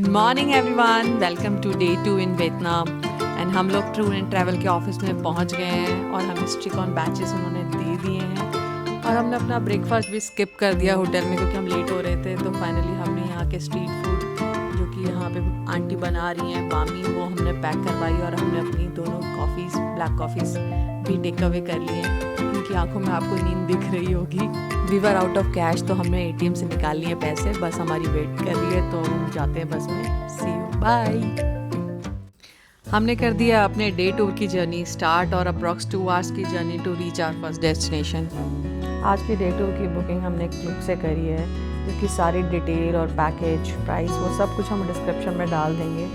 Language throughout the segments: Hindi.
Morning everyone, welcome to day 2 in Vietnam. And हम लोग टूर एंड ट्रैवल के ऑफिस में पहुंच गए हैं और हमें स्टिक ऑन बैचेस उन्होंने दे दिए हैं और हमने अपना ब्रेकफास्ट भी स्किप कर दिया होटल में क्योंकि हम लेट हो रहे थे। तो फाइनली हमने यहाँ के स्ट्रीट फूड जो कि यहाँ पे आंटी बना रही हैं बामी, वो हमने पैक करवाई और हमने अपनी दोनों कॉफ़ीज़, ब्लैक कॉफ़ीज़ भी टेक अवे कर लिए हैं। उनकी आंखों में आपको नींद दिख रही होगी। We were out of cash तो हमने एटीएम से निकाल लिए पैसे, बस हमारी वेट कर रही है तो हम जाते हैं बस में। See you, bye. हमने कर दिया अपने डे टूर की जर्नी स्टार्ट और अप्रॉक्स 2 आवर्स की journey to reach our first destination. आज की डे टूर की बुकिंग हमने क्लूक से करी है, जिसकी सारी डिटेल और पैकेज, प्राइस, वो सब कुछ हम डिस्क्रिप्शन में डाल देंगे।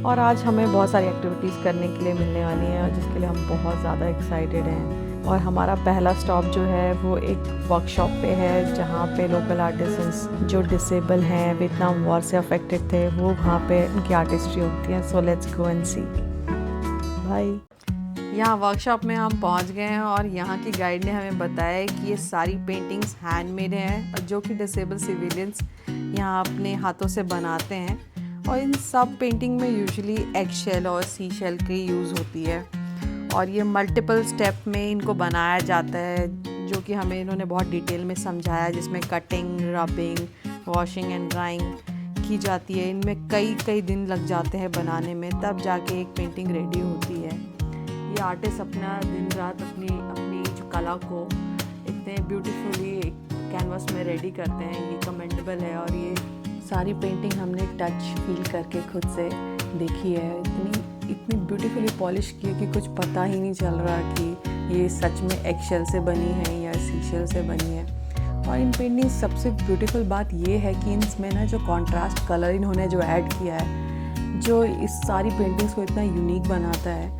और आज हमें बहुत सारी एक्टिविटीज़ करने के लिए मिलने वाली हैं और जिसके लिए हम बहुत ज़्यादा एक्साइटेड हैं। और हमारा पहला स्टॉप जो है वो एक वर्कशॉप पे है, जहाँ पे लोकल आर्टिसंस जो डिसेबल हैं, वियतनाम वॉर से अफेक्टेड थे, वो वहाँ पे उनकी आर्टिस्ट्री होती है। So let's go and see. Bye. यहाँ वर्कशॉप में हम पहुँच गए हैं और यहाँ की गाइड ने हमें बताया कि ये सारी पेंटिंग्स हैंडमेड हैं और जो कि डिसेबल सिविलियंस यहाँ अपने हाथों से बनाते हैं। और इन सब पेंटिंग में यूजुअली एग शेल और सी शेल की यूज़ होती है और ये मल्टीपल स्टेप में इनको बनाया जाता है, जो कि हमें इन्होंने बहुत डिटेल में समझाया, जिसमें cutting, rubbing, washing and drawing की जाती है। इनमें कई दिन लग जाते हैं बनाने में, तब जाके एक पेंटिंग रेडी होती है। ये आर्टिस्ट अपना दिन रात अपनी जो कला को इतने ब्यूटीफुली कैनवास में रेडी करते हैं, ये कमेंडेबल है। और ये सारी पेंटिंग हमने टच फील करके खुद से देखी है, इतनी ब्यूटीफुली पॉलिश की है कि कुछ पता ही नहीं चल रहा कि ये सच में एगशेल से बनी है या सीशेल से बनी है। और इन पेंटिंग सबसे ब्यूटीफुल बात ये है कि इनमें ना जो कॉन्ट्रास्ट कलर इन्होंने जो ऐड किया है, जो इस सारी पेंटिंग्स को इतना यूनिक बनाता है।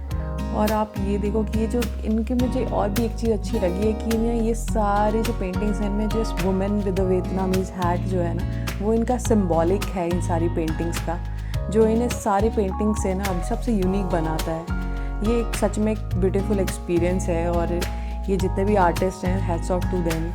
और आप ये देखो कि ये जो इनके, मुझे और भी एक चीज़ अच्छी लगी है कि इन्हें ये सारे जो पेंटिंग्स हैं इनमें जो women with the Vietnamese hat जो है ना, वो इनका सिम्बॉलिक है इन सारी पेंटिंग्स का, जो इन्हें सारी पेंटिंग से ना सबसे यूनिक बनाता है। ये एक सच में एक ब्यूटीफुल एक्सपीरियंस है और ये जितने भी आर्टिस्ट हैं, hats off to them.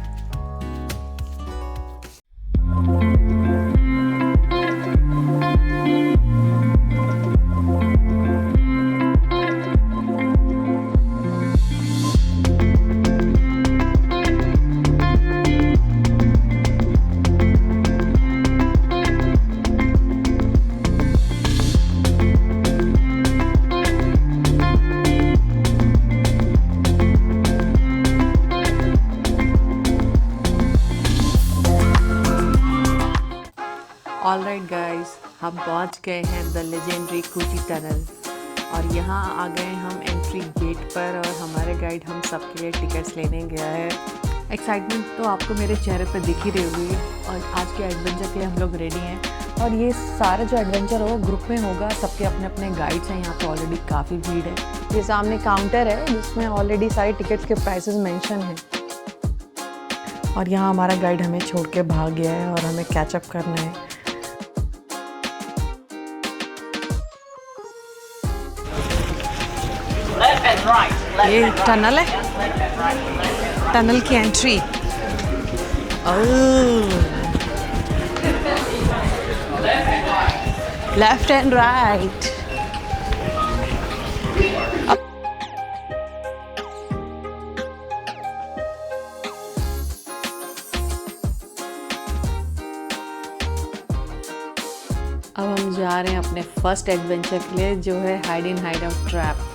Alright guys, हम पहुंच गए हैं द लेजेंडरी कूची टनल और यहाँ आ गए हम एंट्री गेट पर और हमारे गाइड हम सबके लिए टिकट्स लेने गया है। एक्साइटमेंट तो आपको मेरे चेहरे पे दिख ही रही होगी और आज के एडवेंचर के लिए हम लोग रेडी हैं। और ये सारा जो एडवेंचर होगा ग्रुप में होगा, सबके अपने अपने गाइड्स हैं। यहाँ पे ऑलरेडी काफ़ी भीड़ है। ये सामने काउंटर है जिसमें ऑलरेडी सारे टिकट्स के प्राइसेस मेंशन हैं। और यहाँ हमारा गाइड हमें छोड़ के भाग गया है और हमें कैचअप करना है। ये टनल है, टनल की एंट्री। Left and right. अब हम जा रहे हैं अपने फर्स्ट एडवेंचर के लिए, जो है hide in hide out trap.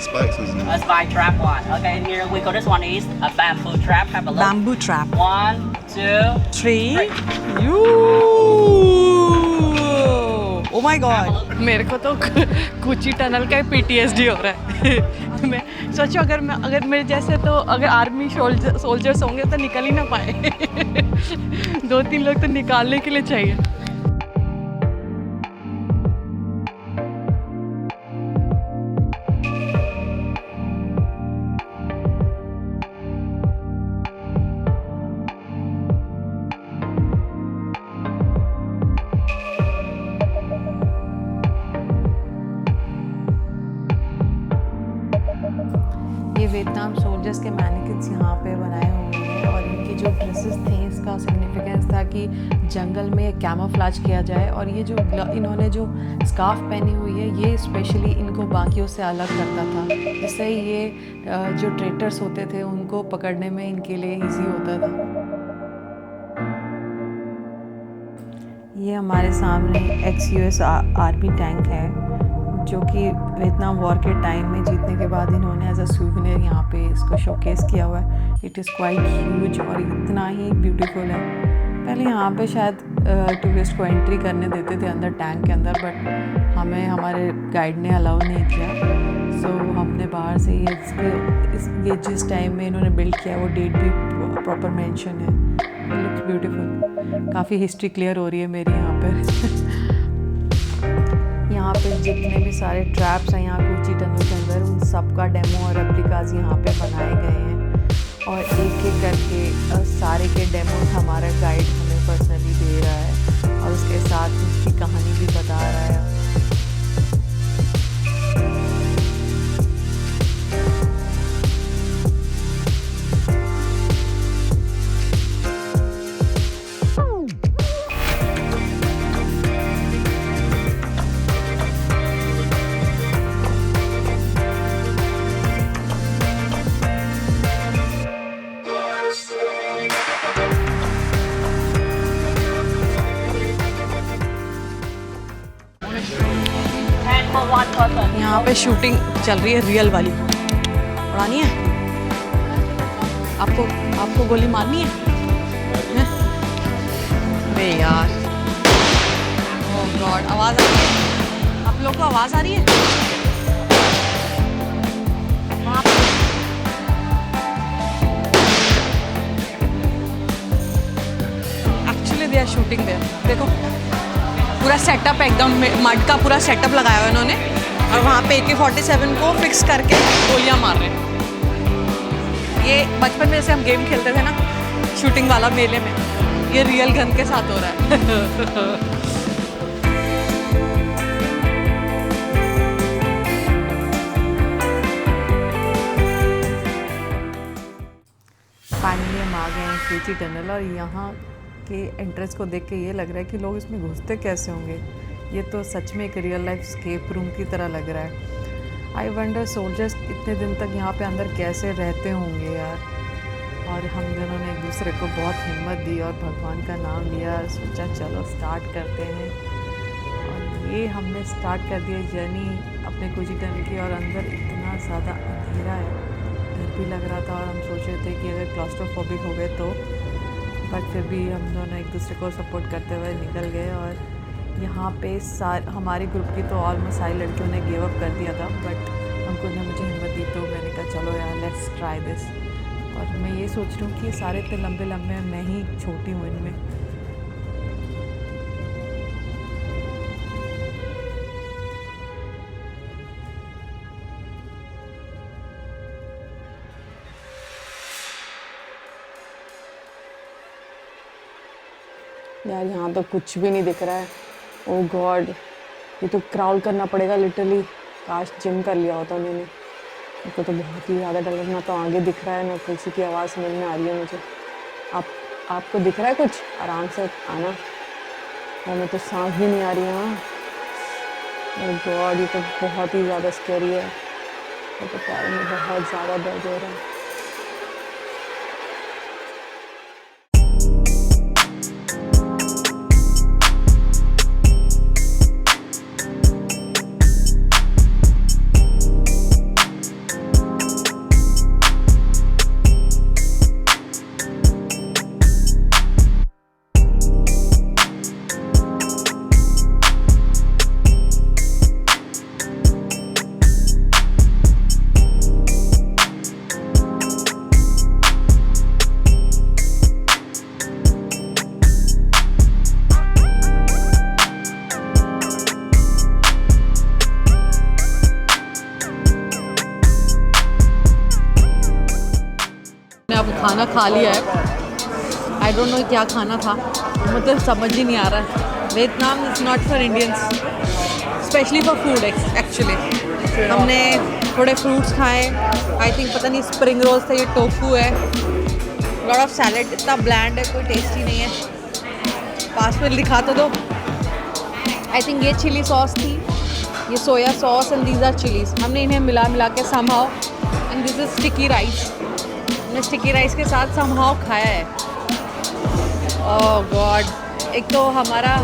Spikes, isn't it? A spike trap one. Okay, and here we go. This one is a bamboo trap. Have a look. Bamboo trap. 1, 2, 3. 3. You. Oh my God, मेरे को तो कोची टनल का पीटीएसडी हो रहा है। मैं सोचो अगर मेरे जैसे तो अगर आर्मी सोल्जर्स होंगे तो निकल ही ना पाए। 2-3 लोग तो निकालने के लिए चाहिए। ये वियतनाम सोल्जर्स के मैनिक्विन्स यहाँ पे बनाए हुए हैं और इनकी जो ड्रेसेस थे इसका सिग्निफिकेंस था कि जंगल में कैमोफ्लेज किया जाए। और ये जो इन्होंने जो स्कार्फ पहनी हुई है ये स्पेशली इनको बाकियों से अलग करता था, जिससे ये जो ट्रेटर्स होते थे उनको पकड़ने में इनके लिए ईजी होता था। ये हमारे सामने एक्स-यूएस आर्मी टैंक है जो कि वियतनाम वॉर के टाइम में जीतने के बाद इन्होंने एज अ सूवेनियर यहाँ पे इसको शोकेस किया हुआ है। इट इज़ क्वाइट ह्यूज और इतना ही ब्यूटीफुल है। पहले यहाँ पे शायद टूरिस्ट को एंट्री करने देते थे अंदर टैंक के अंदर, बट हमें हमारे गाइड ने अलाउ नहीं किया। सो हमने बाहर से ये जिस टाइम में इन्होंने बिल्ड किया वो डेट भी प्रॉपर मेंशन है। लुक्स ब्यूटीफुल, काफ़ी हिस्ट्री क्लियर हो रही है मेरी यहाँ पर। यहाँ पे जितने भी सारे ट्रैप्स हैं यहाँ कोची टनल के अंदर, उन सब का डेमो और रेप्लिकाज यहाँ पे बनाए गए हैं और एक एक करके सारे के डेमो हमारा गाइड हमें पर्सनली दे रहा है और उसके साथ उसकी कहानी भी बता रहा है। यहाँ पे शूटिंग चल रही है रियल वाली। उड़ानी है आपको गोली मारनी है? अरे यार, ओह गॉड, आवाज़ आ रही है? आप लोग को आवाज़ आ रही है? Actually they are shooting there. देखो पूरा सेटअप एकदम मड का पूरा सेटअप लगाया हुआ इन्होंने और वहाँ पे AK-47 को फिक्स करके गोलियाँ मार रहे हैं। ये बचपन में जैसे हम गेम खेलते थे ना शूटिंग वाला मेले में, ये रियल गन के साथ हो रहा है। फाइनली हम आ गए हैं कोची टनल और यहाँ के एंट्रेंस को देख के ये लग रहा है कि लोग इसमें घुसते कैसे होंगे। ये तो सच में एक रियल लाइफ स्केप रूम की तरह लग रहा है। आई वंडर सोल्जर्स इतने दिन तक यहाँ पे अंदर कैसे रहते होंगे यार। और हम दोनों ने एक दूसरे को बहुत हिम्मत दी और भगवान का नाम लिया और सोचा चलो स्टार्ट करते हैं। और ये हमने स्टार्ट कर दिया जर्नी अपने कोची टनल की और अंदर इतना ज़्यादा अंधेरा है, डर भी लग रहा था और हम सोच रहे थे कि अगर क्लॉस्ट्रोफोबिक हो गए तो, बट फिर भी हम दोनों एक दूसरे को सपोर्ट करते हुए निकल गए। और यहाँ पे हमारे ग्रुप की तो ऑलमोस्ट सारी लड़कियों ने गिव अप कर दिया था, बट अंकुल ने मुझे हिम्मत दी तो मैंने कहा चलो यार लेट्स ट्राई दिस। और मैं ये सोच रही हूँ कि ये सारे इतने लंबे लंबे हैं, मैं ही छोटी हूँ इनमें। यार यहाँ तो कुछ भी नहीं दिख रहा है। ओह गॉड, ये तो क्राउल करना पड़ेगा लिटरली। काश जिम कर लिया होता उन्होंने। मेरे को तो बहुत ही ज़्यादा डर लगना। तो आगे दिख रहा है ना, किसी की आवाज़ समझ में आ रही है मुझे। आपको दिख रहा है कुछ? आराम से आना। और मैं तो सांस भी नहीं आ रही है। ओह गॉड, ये तो बहुत ही ज़्यादा स्कैरी है। मेरे तो पैरों में बहुत ज़्यादा दर्द हो रहा है। खाना खा लिया है। आई डोंट नो क्या खाना था, मतलब समझ ही नहीं आ रहा है। Vietnam is not for Indians, specially for food actually. हमने थोड़े फ्रूट्स खाए, आई थिंक पता नहीं स्प्रिंग रोल्स थे, ये टोफू है, लॉट ऑफ सैलेड, इतना ब्लैंड है, कोई टेस्टी नहीं है। पासवर्ड दिखा तो दो। आई थिंक ये चिली सॉस थी, ये soya sauce and these are chillies. हमने इन्हें मिला के somehow, and this is sticky rice. हमने स्टिकी राइस के साथ समहाउ खाया है। ओह गॉड, एक तो हमारा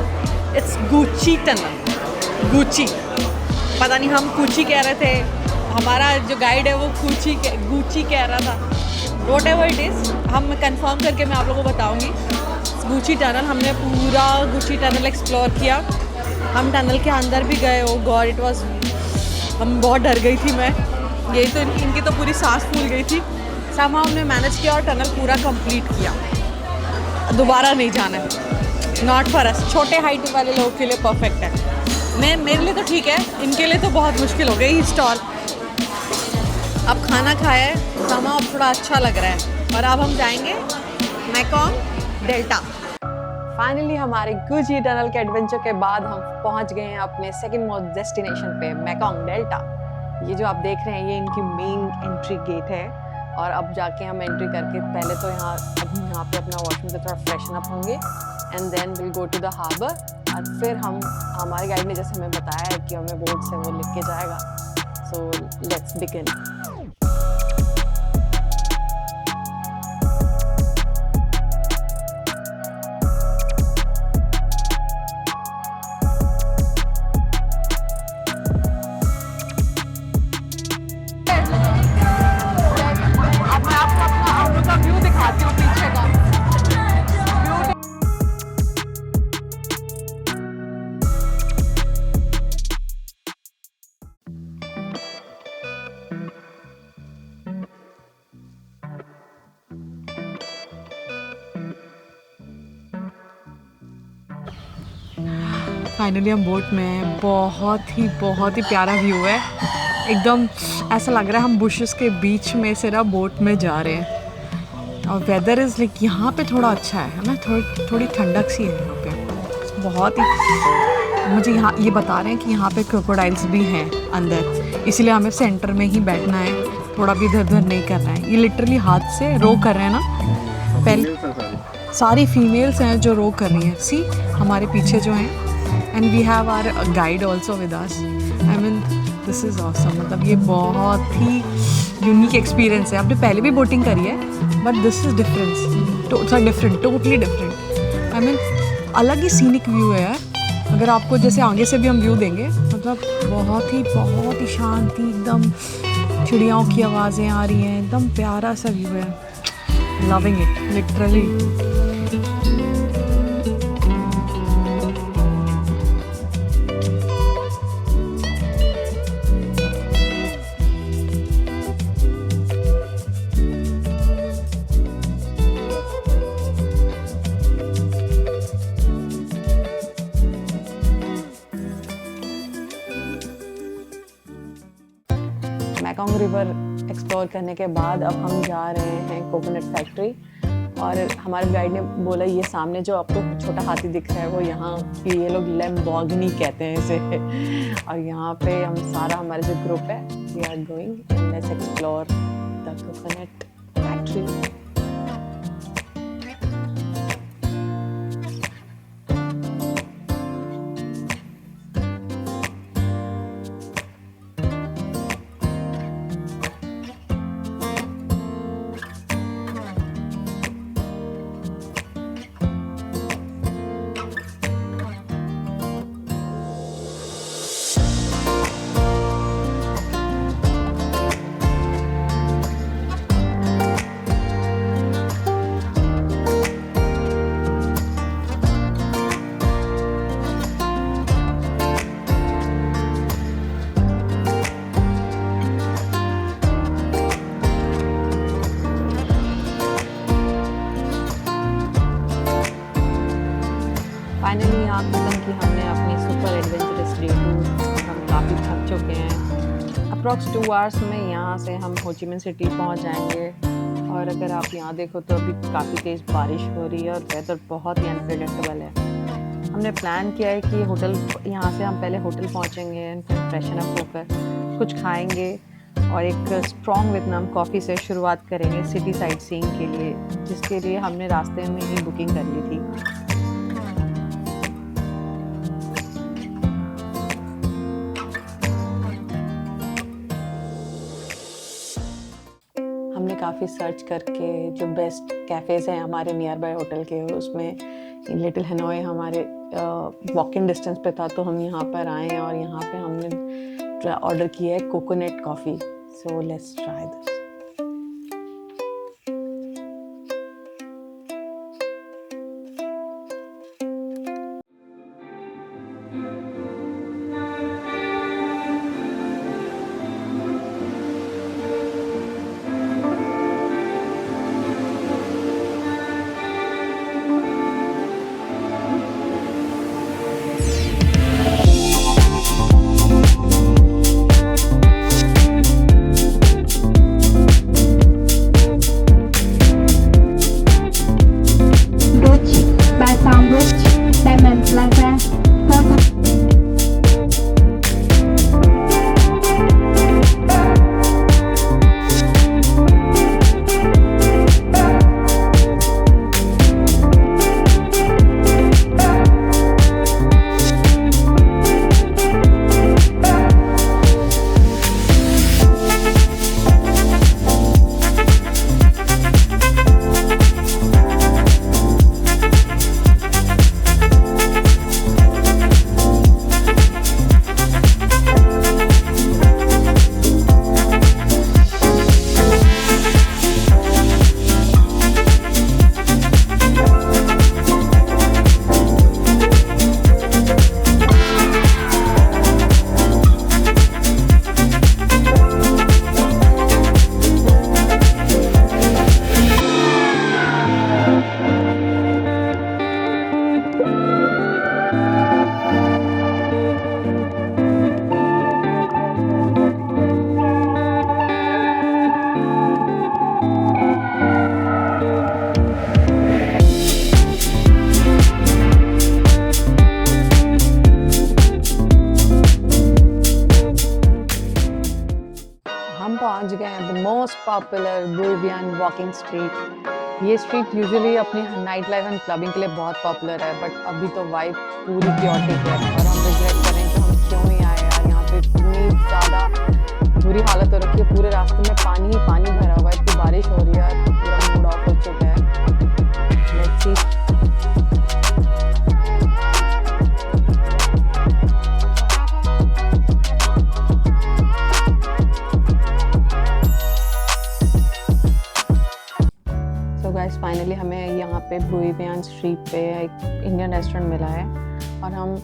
इट्स गुची टनल, गुची, पता नहीं हम कुची कह रहे थे, हमारा जो गाइड है वो गुची कह रहा था। वॉट एवर इट इज़, हम कंफर्म करके मैं आप लोगों को बताऊंगी। गुची टनल, हमने पूरा गुची टनल एक्सप्लोर किया। हम टनल के अंदर भी गए। ओ गॉड, इट वाज, हम बहुत डर गई थी मैं, यही तो इनकी तो पूरी सांस फूल गई थी। समहाउ हमने मैनेज किया और टनल पूरा कंप्लीट किया। दोबारा नहीं जाना है, नॉट फॉर अस। छोटे हाइट वाले लोगों के लिए परफेक्ट है, मेरे लिए तो ठीक है, इनके लिए तो बहुत मुश्किल हो गई स्टॉल। अब खाना खाया है, समहाउ अब थोड़ा अच्छा लग रहा है, और अब हम जाएंगे मेकोंग डेल्टा। फाइनली हमारे गुची टनल के एडवेंचर के बाद हम पहुंच गए हैं अपने सेकंड मोस्ट डेस्टिनेशन पे, मेकोंग डेल्टा। ये जो आप देख रहे हैं ये इनकी मेन एंट्री गेट है, और अब जाके हम एंट्री करके पहले तो यहाँ पे अपना वॉशरूम पे थोड़ा फ्रेशन अप होंगे, and then will go to the harbour. और फिर हम, हमारे गाइड ने जैसे हमें बताया है कि हमें बोट से वो लेके जाएगा। So let's begin. फाइनली हम बोट में हैं। बहुत ही प्यारा व्यू है, एकदम ऐसा लग रहा है हम बुशेस के बीच में से ना बोट में जा रहे हैं। और वेदर इज़ लाइक यहाँ पे थोड़ा अच्छा है ना, थोड़ी ठंडक सी है यहाँ पे। बहुत ही, मुझे यहाँ ये बता रहे हैं कि यहाँ पे क्रोकोडाइल्स भी हैं अंदर, इसलिए हमें सेंटर में ही बैठना है, थोड़ा भी इधर उधर नहीं करना है। ये लिटरली हाथ से रो कर रहे हैं ना, पहले सारी फीमेल्स हैं जो रो कर रही हैं। सी हमारे पीछे जो हैं, and we have our guide also with us. I mean this is awesome, मतलब ये बहुत ही यूनिक एक्सपीरियंस है। आपने पहले भी बोटिंग करी है, but this is different, totally different. I mean अलग ही सीनिक व्यू है यार। अगर आपको जैसे आगे से भी हम व्यू देंगे, मतलब बहुत ही शांति, एकदम चिड़ियाओं की आवाज़ें आ रही हैं, एकदम प्यारा सा व्यू है। Loving it literally. Mekong river explore करने के बाद अब हम जा रहे हैं कोकोनट फैक्ट्री। और हमारे गाइड ने बोला ये सामने जो आपको छोटा हाथी दिख रहा है वो यहाँ ये लोग लैम्बोर्गिनी कहते हैं इसे। और यहाँ पे हम सारा हमारा जो ग्रुप है, we are going and let's explore the coconut factory. Finally यहाँ खत्म की हमने अपनी सुपर एडवेंचरस डे टूर। हम काफ़ी थक चुके हैं। अप्रॉक्स 2 आवर्स में यहाँ से हम हो ची मिन सिटी पहुँच जाएंगे और अगर आप यहाँ देखो तो अभी काफ़ी तेज़ बारिश हो रही है और वेदर बहुत ही अनप्रेडिक्टेबल है। हमने प्लान किया है कि होटल यहाँ से हम पहले होटल पहुँचेंगे, फिर फ्रेशन अप होकर कुछ खाएंगे और एक स्ट्रॉन्ग वियतनाम कॉफ़ी से शुरुआत करेंगे सिटी साइट सीइंग के लिए, जिसके लिए हमने रास्ते में ही बुकिंग कर ली थी। हमने काफ़ी सर्च करके जो बेस्ट कैफ़ेज़ हैं हमारे नियर बाय होटल के, उसमें लिटिल हनोई हमारे वॉक इन डिस्टेंस पे था, तो हम यहाँ पर आए और यहाँ पे हमने ऑर्डर किया है coconut coffee. So let's try this. हम पहुंच गए हैं the most popular Bui vein walking street. ये स्ट्रीट यूजुअली अपनी नाइट लाइफ एंड क्लबिंग के लिए बहुत पॉपुलर है, बट अभी तो वाइब पूरी क्योटिक है और हम रिग्रेट कर रहे हैं कि हम क्यों नहीं आए यार। यहाँ पे इतनी ज़्यादा बुरी हालत हो रखी है, पूरे रास्ते में पानी ही पानी भरा हुआ है, इतनी बारिश हो रही है, पूरा मूड ऑफ हो चुका है। Let's see. गाइस फाइनली हमें यहाँ पे बुई वियन स्ट्रीट पे एक इंडियन रेस्टोरेंट मिला है और हम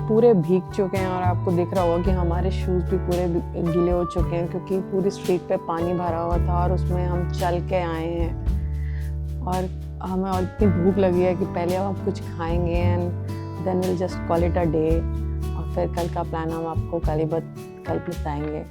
पूरे भीग चुके हैं और आपको दिख रहा होगा कि हमारे शूज़ भी पूरे गीले हो चुके हैं क्योंकि पूरी स्ट्रीट पे पानी भरा हुआ था और उसमें हम चल के आए हैं और हमें और इतनी भूख लगी है कि पहले हम कुछ खाएंगे and then will just call it a day और फिर कल का प्लान हम आपको कल बताएंगे।